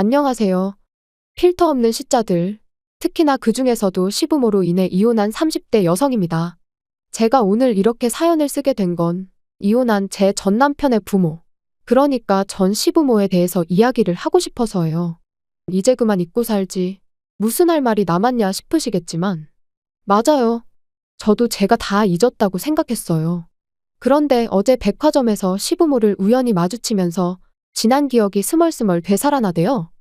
안녕하세요. 필터 없는 시자들. 특히나 그 중에서도 시부모로 인해 이혼한 30대 여성입니다. 제가 오늘 이렇게 사연을 쓰게 된 건 이혼한 제 전 남편의 부모, 그러니까 전 시부모에 대해서 이야기를 하고 싶어서예요. 이제 그만 잊고 살지. 무슨 할 말이 남았냐 싶으시겠지만, 맞아요. 저도 제가 다 잊었다고 생각했어요. 그런데 어제 백화점에서 시부모를 우연히 마주치면서 지난 기억이 스멀스멀 되살아나대요.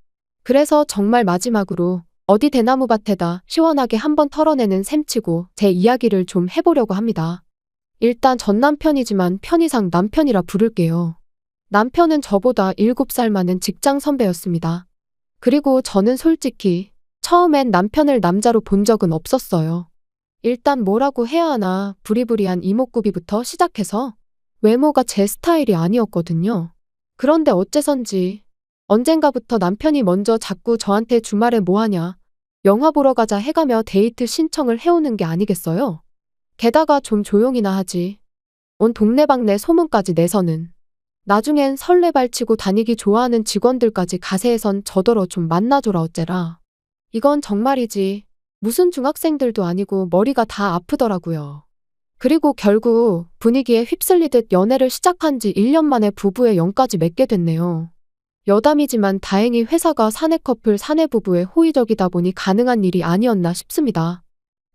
그래서 정말 마지막으로 어디 대나무밭에다 시원하게 한번 털어내는 셈치고 제 이야기를 좀 해보려고 합니다. 일단 전 남편이지만 편의상 남편이라 부를게요. 남편은 저보다 7살 많은 직장 선배였습니다. 그리고 저는 솔직히 처음엔 남편을 남자로 본 적은 없었어요. 일단 뭐라고 해야 하나 부리부리한 이목구비부터 시작해서 외모가 제 스타일이 아니었거든요. 그런데 어째선지 언젠가부터 남편이 먼저 자꾸 저한테 주말에 뭐하냐, 영화 보러 가자 해가며 데이트 신청을 해오는 게 아니겠어요? 게다가 좀 조용히나 하지. 온 동네방네 소문까지 내서는. 나중엔 설레발치고 다니기 좋아하는 직원들까지 가세해선 저더러 좀 만나줘라 어째라. 이건 정말이지. 무슨 중학생들도 아니고 머리가 다 아프더라고요. 그리고 결국 분위기에 휩쓸리듯 연애를 시작한 지 1년 만에 부부의 영까지 맺게 됐네요. 여담이지만 다행히 회사가 사내 커플 사내 부부에 호의적이다 보니 가능한 일이 아니었나 싶습니다.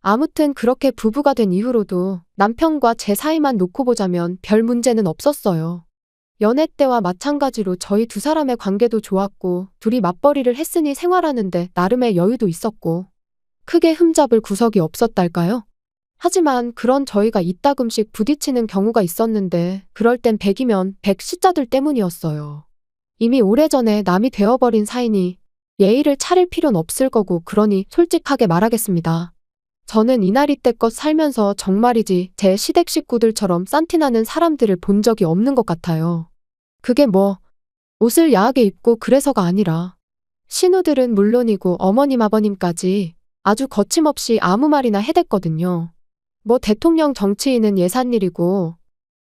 아무튼 그렇게 부부가 된 이후로도 남편과 제 사이만 놓고 보자면 별 문제는 없었어요. 연애 때와 마찬가지로 저희 두 사람의 관계도 좋았고 둘이 맞벌이를 했으니 생활하는데 나름의 여유도 있었고 크게 흠잡을 구석이 없었달까요? 하지만 그런 저희가 이따금씩 부딪히는 경우가 있었는데 그럴 땐 100이면 100 시자들 때문이었어요. 이미 오래전에 남이 되어버린 사이니 예의를 차릴 필요는 없을 거고 그러니 솔직하게 말하겠습니다. 저는 이날이때껏 살면서 정말이지 제 시댁 식구들처럼 싼티나는 사람들을 본 적이 없는 것 같아요. 그게 뭐 옷을 야하게 입고 그래서가 아니라 신우들은 물론이고 어머님 아버님까지 아주 거침없이 아무 말이나 해댔거든요. 뭐 대통령 정치인은 예산일이고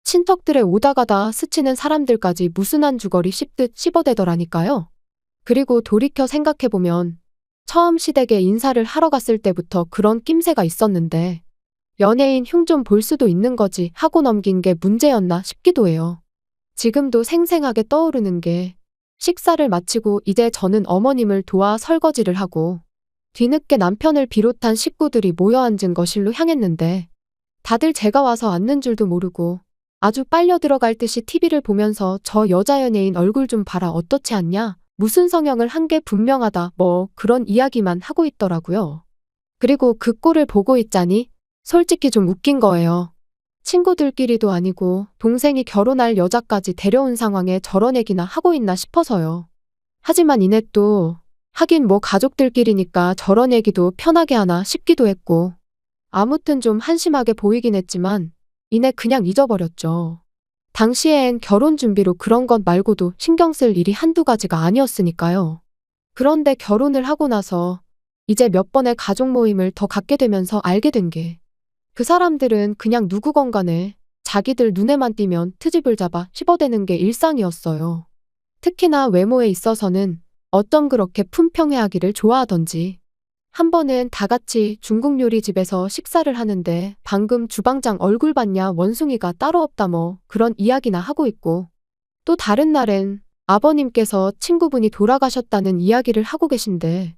친척들의 오다가다 스치는 사람들까지 무슨 한 주거리 씹듯 씹어대더라니까요. 그리고 돌이켜 생각해보면 처음 시댁에 인사를 하러 갔을 때부터 그런 낌새가 있었는데 연예인 흉 좀 볼 수도 있는 거지 하고 넘긴 게 문제였나 싶기도 해요. 지금도 생생하게 떠오르는 게 식사를 마치고 이제 저는 어머님을 도와 설거지를 하고 뒤늦게 남편을 비롯한 식구들이 모여 앉은 거실로 향했는데 다들 제가 와서 앉는 줄도 모르고 아주 빨려 들어갈 듯이 TV를 보면서 저 여자 연예인 얼굴 좀 봐라 어떻지 않냐? 무슨 성형을 한 게 분명하다 뭐 그런 이야기만 하고 있더라고요. 그리고 그 꼴을 보고 있자니 솔직히 좀 웃긴 거예요. 친구들끼리도 아니고 동생이 결혼할 여자까지 데려온 상황에 저런 얘기나 하고 있나 싶어서요. 하지만 이내 또 하긴 뭐 가족들끼리니까 저런 얘기도 편하게 하나 싶기도 했고 아무튼 좀 한심하게 보이긴 했지만 이내 그냥 잊어버렸죠. 당시엔 결혼 준비로 그런 것 말고도 신경 쓸 일이 한두 가지가 아니었으니까요. 그런데 결혼을 하고 나서 이제 몇 번의 가족 모임을 더 갖게 되면서 알게 된 게 그 사람들은 그냥 누구건 간에 자기들 눈에만 띄면 트집을 잡아 씹어대는 게 일상이었어요. 특히나 외모에 있어서는 어쩜 그렇게 품평회하기를 좋아하던지. 한 번은 다 같이 중국 요리집에서 식사를 하는데 방금 주방장 얼굴 봤냐 원숭이가 따로 없다 뭐 그런 이야기나 하고 있고 또 다른 날엔 아버님께서 친구분이 돌아가셨다는 이야기를 하고 계신데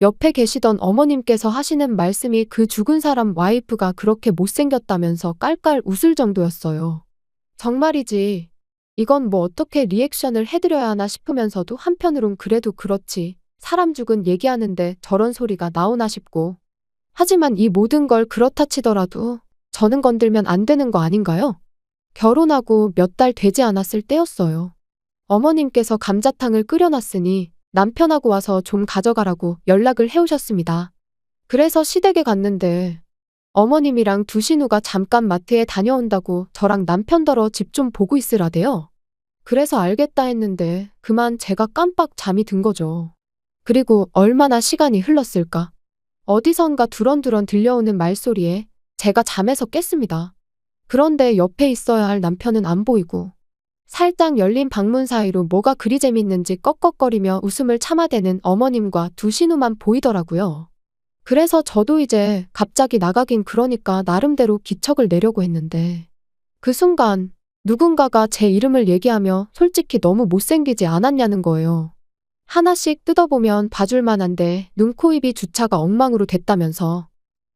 옆에 계시던 어머님께서 하시는 말씀이 그 죽은 사람 와이프가 그렇게 못생겼다면서 깔깔 웃을 정도였어요. 정말이지. 이건 뭐 어떻게 리액션을 해드려야 하나 싶으면서도 한편으론 그래도 그렇지. 사람 죽은 얘기하는데 저런 소리가 나오나 싶고. 하지만 이 모든 걸 그렇다 치더라도 저는 건들면 안 되는 거 아닌가요? 결혼하고 몇 달 되지 않았을 때였어요. 어머님께서 감자탕을 끓여놨으니 남편하고 와서 좀 가져가라고 연락을 해오셨습니다. 그래서 시댁에 갔는데 어머님이랑 두 신우가 잠깐 마트에 다녀온다고 저랑 남편더러 집 좀 보고 있으라대요. 그래서 알겠다 했는데 그만 제가 깜빡 잠이 든 거죠. 그리고 얼마나 시간이 흘렀을까. 어디선가 두런두런 들려오는 말소리에 제가 잠에서 깼습니다. 그런데 옆에 있어야 할 남편은 안 보이고 살짝 열린 방문 사이로 뭐가 그리 재밌는지 꺽꺽거리며 웃음을 참아대는 어머님과 두 신우만 보이더라고요. 그래서 저도 이제 갑자기 나가긴 그러니까 나름대로 기척을 내려고 했는데 그 순간 누군가가 제 이름을 얘기하며 솔직히 너무 못생기지 않았냐는 거예요. 하나씩 뜯어보면 봐줄 만한데 눈, 코, 입이 주차가 엉망으로 됐다면서.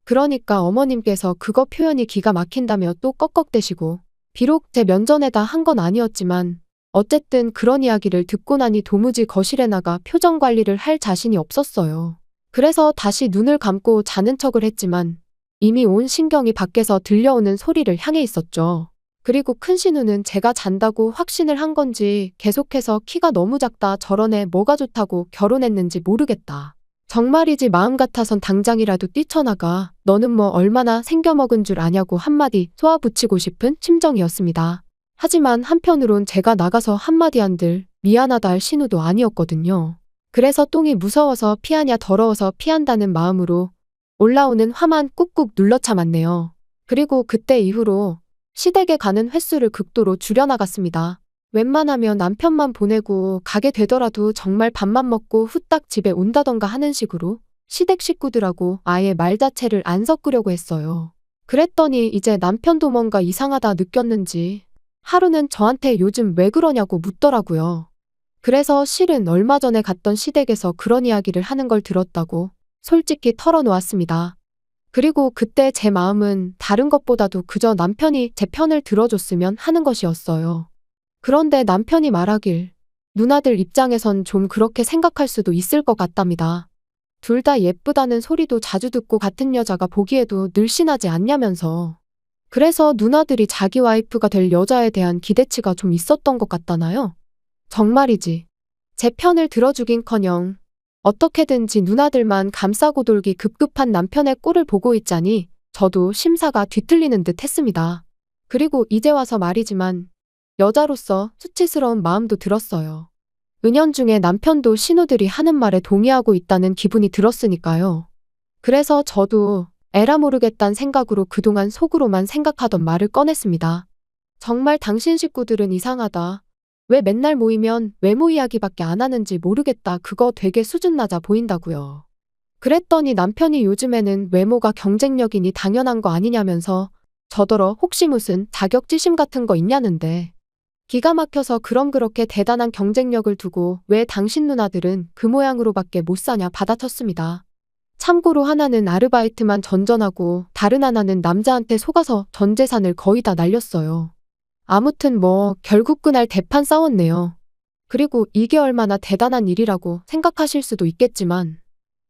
그러니까 어머님께서 그거 표현이 기가 막힌다며 또 꺽꺽대시고 비록 제 면전에다 한 건 아니었지만 어쨌든 그런 이야기를 듣고 나니 도무지 거실에 나가 표정 관리를 할 자신이 없었어요. 그래서 다시 눈을 감고 자는 척을 했지만 이미 온 신경이 밖에서 들려오는 소리를 향해 있었죠. 그리고 큰 신우는 제가 잔다고 확신을 한 건지 계속해서 키가 너무 작다, 저런 애 뭐가 좋다고 결혼했는지 모르겠다. 정말이지 마음 같아선 당장이라도 뛰쳐나가. 너는 뭐 얼마나 생겨먹은 줄 아냐고 한마디 쏘아붙이고 싶은 심정이었습니다. 하지만 한편으론 제가 나가서 한마디 한들 미안하다 할 신우도 아니었거든요. 그래서 똥이 무서워서 피하냐 더러워서 피한다는 마음으로 올라오는 화만 꾹꾹 눌러 참았네요. 그리고 그때 이후로 시댁에 가는 횟수를 극도로 줄여나갔습니다. 웬만하면 남편만 보내고 가게 되더라도 정말 밥만 먹고 후딱 집에 온다던가 하는 식으로 시댁 식구들하고 아예 말 자체를 안 섞으려고 했어요. 그랬더니 이제 남편도 뭔가 이상하다 느꼈는지 하루는 저한테 요즘 왜 그러냐고 묻더라고요. 그래서 실은 얼마 전에 갔던 시댁에서 그런 이야기를 하는 걸 들었다고 솔직히 털어놓았습니다. 그리고 그때 제 마음은 다른 것보다도 그저 남편이 제 편을 들어줬으면 하는 것이었어요. 그런데 남편이 말하길 누나들 입장에선 좀 그렇게 생각할 수도 있을 것 같답니다. 둘 다 예쁘다는 소리도 자주 듣고 같은 여자가 보기에도 늘씬하지 않냐면서. 그래서 누나들이 자기 와이프가 될 여자에 대한 기대치가 좀 있었던 것 같다나요? 정말이지. 제 편을 들어주긴커녕 어떻게든지 누나들만 감싸고 돌기 급급한 남편의 꼴을 보고 있자니 저도 심사가 뒤틀리는 듯 했습니다. 그리고 이제 와서 말이지만 여자로서 수치스러운 마음도 들었어요. 은연중에 남편도 신우들이 하는 말에 동의하고 있다는 기분이 들었으니까요. 그래서 저도 에라 모르겠단 생각으로 그동안 속으로만 생각하던 말을 꺼냈습니다. 정말 당신 식구들은 이상하다. 왜 맨날 모이면 외모 이야기밖에 안 하는지 모르겠다. 그거 되게 수준 낮아 보인다고요. 그랬더니 남편이 요즘에는 외모가 경쟁력이니 당연한 거 아니냐면서 저더러 혹시 무슨 자격지심 같은 거 있냐는데 기가 막혀서 그럼 그렇게 대단한 경쟁력을 두고 왜 당신 누나들은 그 모양으로밖에 못 사냐 받아쳤습니다. 참고로 하나는 아르바이트만 전전하고 다른 하나는 남자한테 속아서 전 재산을 거의 다 날렸어요. 아무튼 뭐 결국 그날 대판 싸웠네요. 그리고 이게 얼마나 대단한 일이라고 생각하실 수도 있겠지만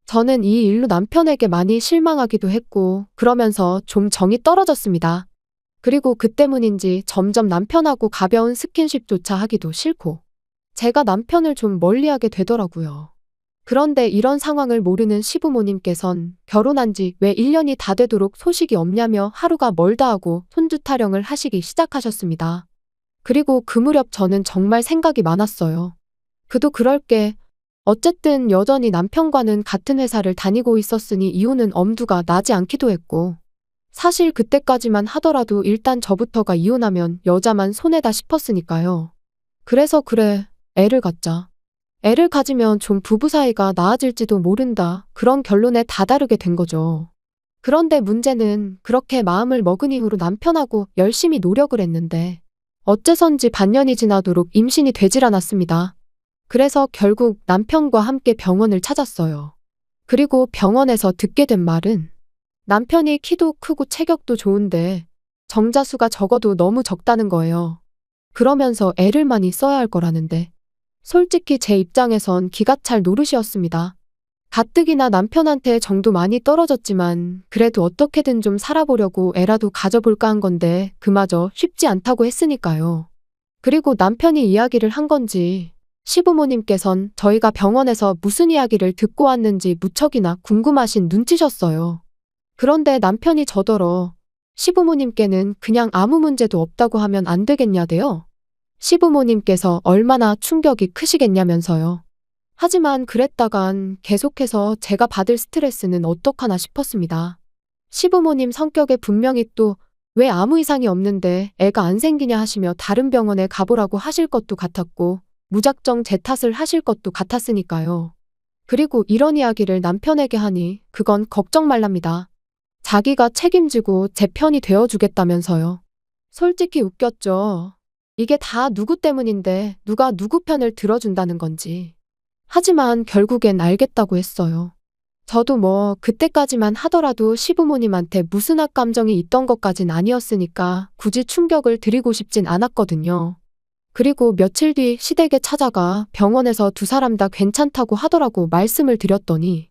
저는 이 일로 남편에게 많이 실망하기도 했고 그러면서 좀 정이 떨어졌습니다. 그리고 그 때문인지 점점 남편하고 가벼운 스킨십조차 하기도 싫고 제가 남편을 좀 멀리하게 되더라고요. 그런데 이런 상황을 모르는 시부모님께선 결혼한 지 왜 1년이 다 되도록 소식이 없냐며 하루가 멀다 하고 손주 타령을 하시기 시작하셨습니다. 그리고 그 무렵 저는 정말 생각이 많았어요. 그도 그럴 게 어쨌든 여전히 남편과는 같은 회사를 다니고 있었으니 이혼은 엄두가 나지 않기도 했고 사실 그때까지만 하더라도 일단 저부터가 이혼하면 여자만 손해다 싶었으니까요. 그래서 그래, 애를 갖자. 애를 가지면 좀 부부 사이가 나아질지도 모른다. 그런 결론에 다다르게 된 거죠. 그런데 문제는 그렇게 마음을 먹은 이후로 남편하고 열심히 노력을 했는데 어째선지 반년이 지나도록 임신이 되질 않았습니다. 그래서 결국 남편과 함께 병원을 찾았어요. 그리고 병원에서 듣게 된 말은 남편이 키도 크고 체격도 좋은데 정자수가 적어도 너무 적다는 거예요. 그러면서 애를 많이 써야 할 거라는데 솔직히 제 입장에선 기가 찰 노릇이었습니다. 가뜩이나 남편한테 정도 많이 떨어졌지만 그래도 어떻게든 좀 살아보려고 애라도 가져볼까 한 건데 그마저 쉽지 않다고 했으니까요. 그리고 남편이 이야기를 한 건지 시부모님께선 저희가 병원에서 무슨 이야기를 듣고 왔는지 무척이나 궁금하신 눈치셨어요. 그런데 남편이 저더러 시부모님께는 그냥 아무 문제도 없다고 하면 안 되겠냐대요. 시부모님께서 얼마나 충격이 크시겠냐면서요. 하지만 그랬다간 계속해서 제가 받을 스트레스는 어떡하나 싶었습니다. 시부모님 성격에 분명히 또 왜 아무 이상이 없는데 애가 안 생기냐 하시며 다른 병원에 가보라고 하실 것도 같았고 무작정 제 탓을 하실 것도 같았으니까요. 그리고 이런 이야기를 남편에게 하니 그건 걱정 말랍니다. 자기가 책임지고 제 편이 되어주겠다면서요. 솔직히 웃겼죠. 이게 다 누구 때문인데 누가 누구 편을 들어준다는 건지. 하지만 결국엔 알겠다고 했어요. 저도 뭐 그때까지만 하더라도 시부모님한테 무슨 악감정이 있던 것까진 아니었으니까 굳이 충격을 드리고 싶진 않았거든요. 그리고 며칠 뒤 시댁에 찾아가 병원에서 두 사람 다 괜찮다고 하더라고 말씀을 드렸더니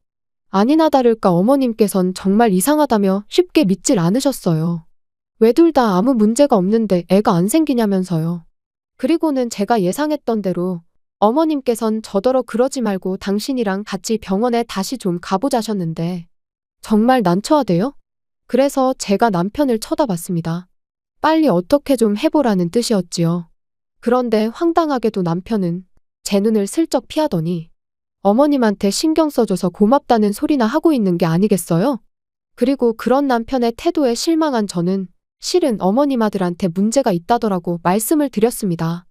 아니나 다를까 어머님께선 정말 이상하다며 쉽게 믿질 않으셨어요. 왜 둘 다 아무 문제가 없는데 애가 안 생기냐면서요. 그리고는 제가 예상했던 대로 어머님께선 저더러 그러지 말고 당신이랑 같이 병원에 다시 좀 가보자셨는데 정말 난처하대요? 그래서 제가 남편을 쳐다봤습니다. 빨리 어떻게 좀 해보라는 뜻이었지요. 그런데 황당하게도 남편은 제 눈을 슬쩍 피하더니 어머님한테 신경 써줘서 고맙다는 소리나 하고 있는 게 아니겠어요? 그리고 그런 남편의 태도에 실망한 저는 실은 어머님 아들한테 문제가 있다더라고 말씀을 드렸습니다.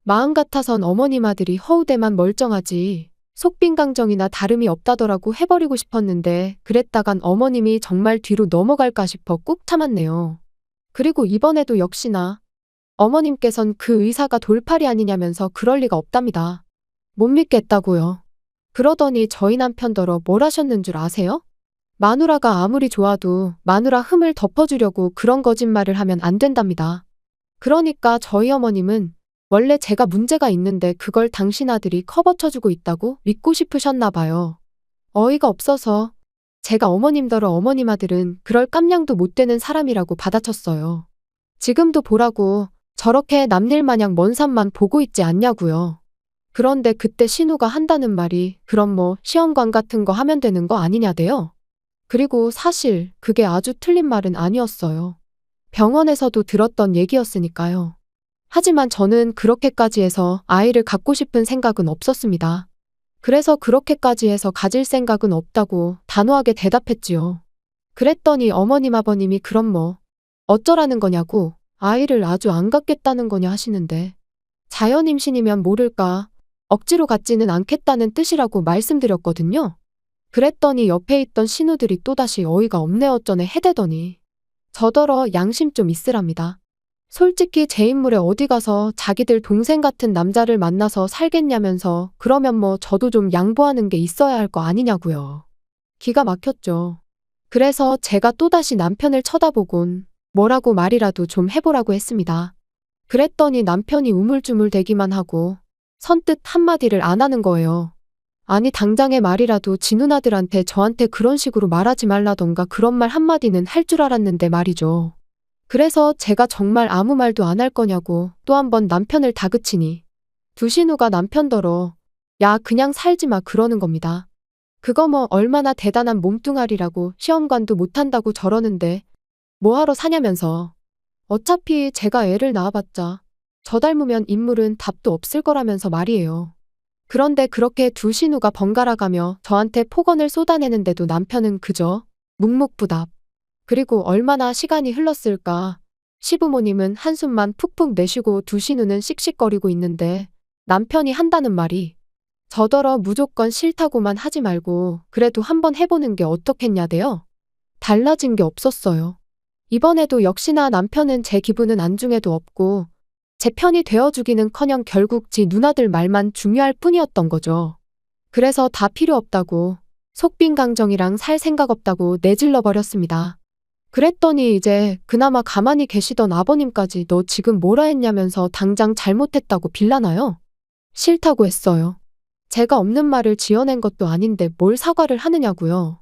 마음 같아선 어머님 아들이 허우대만 멀쩡하지 속빈강정이나 다름이 없다더라고 해버리고 싶었는데 그랬다간 어머님이 정말 뒤로 넘어갈까 싶어 꾹 참았네요. 그리고 이번에도 역시나 어머님께선 그 의사가 돌팔이 아니냐면서 그럴 리가 없답니다. 못 믿겠다고요. 그러더니 저희 남편더러 뭘 하셨는 줄 아세요? 마누라가 아무리 좋아도 마누라 흠을 덮어주려고 그런 거짓말을 하면 안 된답니다. 그러니까 저희 어머님은 원래 제가 문제가 있는데 그걸 당신 아들이 커버쳐주고 있다고 믿고 싶으셨나 봐요. 어이가 없어서 제가 어머님더러 어머님 아들은 그럴 깜냥도 못 되는 사람이라고 받아쳤어요. 지금도 보라고 저렇게 남일 마냥 먼 산만 보고 있지 않냐고요. 그런데 그때 신우가 한다는 말이 그럼 뭐 시험관 같은 거 하면 되는 거 아니냐대요. 그리고 사실 그게 아주 틀린 말은 아니었어요. 병원에서도 들었던 얘기였으니까요. 하지만 저는 그렇게까지 해서 아이를 갖고 싶은 생각은 없었습니다. 그래서 그렇게까지 해서 가질 생각은 없다고 단호하게 대답했지요. 그랬더니 어머님 아버님이 그럼 뭐 어쩌라는 거냐고 아이를 아주 안 갖겠다는 거냐 하시는데 자연 임신이면 모를까 억지로 갖지는 않겠다는 뜻이라고 말씀드렸거든요. 그랬더니 옆에 있던 신우들이 또다시 어이가 없네 어쩌네 해대더니 저더러 양심 좀 있으랍니다. 솔직히 제 인물에 어디 가서 자기들 동생 같은 남자를 만나서 살겠냐면서 그러면 뭐 저도 좀 양보하는 게 있어야 할 거 아니냐고요. 기가 막혔죠. 그래서 제가 또다시 남편을 쳐다보곤 뭐라고 말이라도 좀 해보라고 했습니다. 그랬더니 남편이 우물쭈물 대기만 하고 선뜻 한마디를 안 하는 거예요. 아니 당장의 말이라도 지 누나들한테 저한테 그런 식으로 말하지 말라던가 그런 말 한마디는 할 줄 알았는데 말이죠. 그래서 제가 정말 아무 말도 안 할 거냐고 또 한 번 남편을 다그치니 두 신우가 남편더러 야 그냥 살지 마 그러는 겁니다. 그거 뭐 얼마나 대단한 몸뚱아리라고 시험관도 못한다고 저러는데 뭐하러 사냐면서 어차피 제가 애를 낳아봤자 저 닮으면 인물은 답도 없을 거라면서 말이에요. 그런데 그렇게 두 신우가 번갈아가며 저한테 폭언을 쏟아내는데도 남편은 그저 묵묵부답. 그리고 얼마나 시간이 흘렀을까. 시부모님은 한숨만 푹푹 내쉬고 두 신우는 씩씩거리고 있는데 남편이 한다는 말이 저더러 무조건 싫다고만 하지 말고 그래도 한번 해보는 게 어떻겠냐대요. 달라진 게 없었어요. 이번에도 역시나 남편은 제 기분은 안중에도 없고 제 편이 되어주기는커녕 결국 지 누나들 말만 중요할 뿐이었던 거죠. 그래서 다 필요 없다고 속빈강정이랑 살 생각 없다고 내질러 버렸습니다. 그랬더니 이제 그나마 가만히 계시던 아버님까지 너 지금 뭐라 했냐면서 당장 잘못했다고 빌라나요? 싫다고 했어요. 제가 없는 말을 지어낸 것도 아닌데 뭘 사과를 하느냐고요.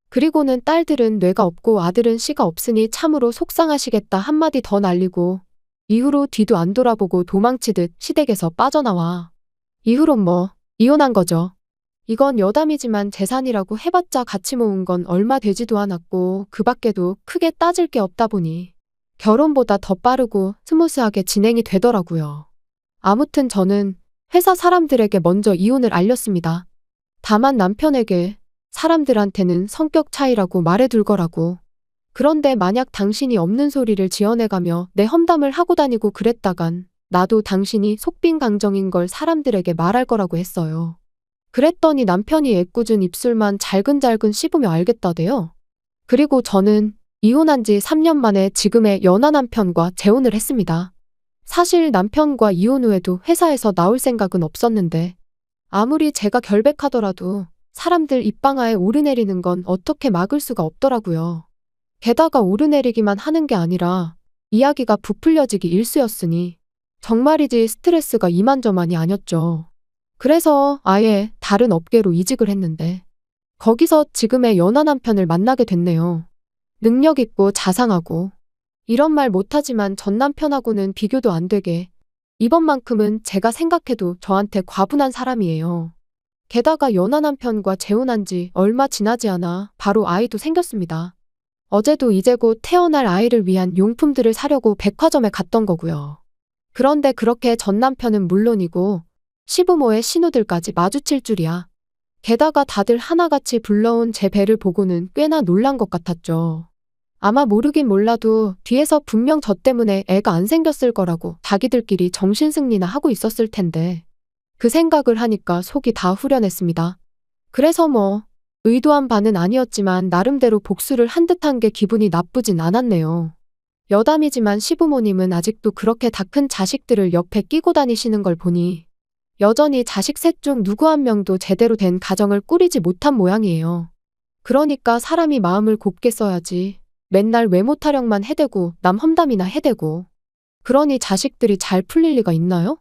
그리고는 딸들은 뇌가 없고 아들은 씨가 없으니 참으로 속상하시겠다 한마디 더 날리고 이후로 뒤도 안 돌아보고 도망치듯 시댁에서 빠져나와. 이후론 뭐 이혼한 거죠. 이건 여담이지만 재산이라고 해봤자 같이 모은 건 얼마 되지도 않았고 그 밖에도 크게 따질 게 없다 보니 결혼보다 더 빠르고 스무스하게 진행이 되더라고요. 아무튼 저는 회사 사람들에게 먼저 이혼을 알렸습니다. 다만 남편에게 사람들한테는 성격 차이라고 말해둘 거라고. 그런데 만약 당신이 없는 소리를 지어내가며 내 험담을 하고 다니고 그랬다간 나도 당신이 속빈강정인 걸 사람들에게 말할 거라고 했어요. 그랬더니 남편이 애꿎은 입술만 잘근잘근 씹으며 알겠다대요. 그리고 저는 이혼한 지 3년 만에 지금의 연하 남편과 재혼을 했습니다. 사실 남편과 이혼 후에도 회사에서 나올 생각은 없었는데 아무리 제가 결백하더라도 사람들 입방아에 오르내리는 건 어떻게 막을 수가 없더라고요. 게다가 오르내리기만 하는 게 아니라 이야기가 부풀려지기 일쑤였으니 정말이지 스트레스가 이만저만이 아니었죠. 그래서 아예 다른 업계로 이직을 했는데 거기서 지금의 연하 남편을 만나게 됐네요. 능력 있고 자상하고 이런 말 못하지만 전 남편하고는 비교도 안 되게 이번만큼은 제가 생각해도 저한테 과분한 사람이에요. 게다가 연하 남편과 재혼한 지 얼마 지나지 않아 바로 아이도 생겼습니다. 어제도 이제 곧 태어날 아이를 위한 용품들을 사려고 백화점에 갔던 거고요. 그런데 그렇게 전 남편은 물론이고 시부모의 신우들까지 마주칠 줄이야. 게다가 다들 하나같이 불러온 제 배를 보고는 꽤나 놀란 것 같았죠. 아마 모르긴 몰라도 뒤에서 분명 저 때문에 애가 안 생겼을 거라고 자기들끼리 정신승리나 하고 있었을 텐데 그 생각을 하니까 속이 다 후련했습니다. 그래서 의도한 바는 아니었지만 나름대로 복수를 한 듯한 게 기분이 나쁘진 않았네요. 여담이지만 시부모님은 아직도 그렇게 다 큰 자식들을 옆에 끼고 다니시는 걸 보니 여전히 자식 셋 중 누구 한 명도 제대로 된 가정을 꾸리지 못한 모양이에요. 그러니까 사람이 마음을 곱게 써야지. 맨날 외모 타령만 해대고 남 험담이나 해대고. 그러니 자식들이 잘 풀릴 리가 있나요?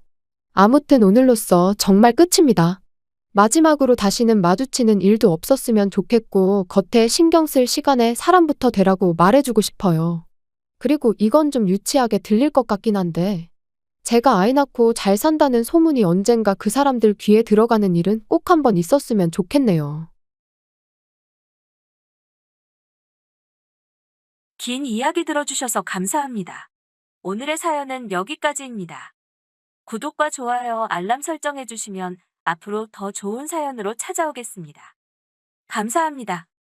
아무튼 오늘로써 정말 끝입니다. 마지막으로 다시는 마주치는 일도 없었으면 좋겠고 겉에 신경 쓸 시간에 사람부터 되라고 말해주고 싶어요. 그리고 이건 좀 유치하게 들릴 것 같긴 한데 제가 아이 낳고 잘 산다는 소문이 언젠가 그 사람들 귀에 들어가는 일은 꼭 한번 있었으면 좋겠네요. 긴 이야기 들어주셔서 감사합니다. 오늘의 사연은 여기까지입니다. 구독과 좋아요, 알람 설정해주시면 앞으로 더 좋은 사연으로 찾아오겠습니다. 감사합니다.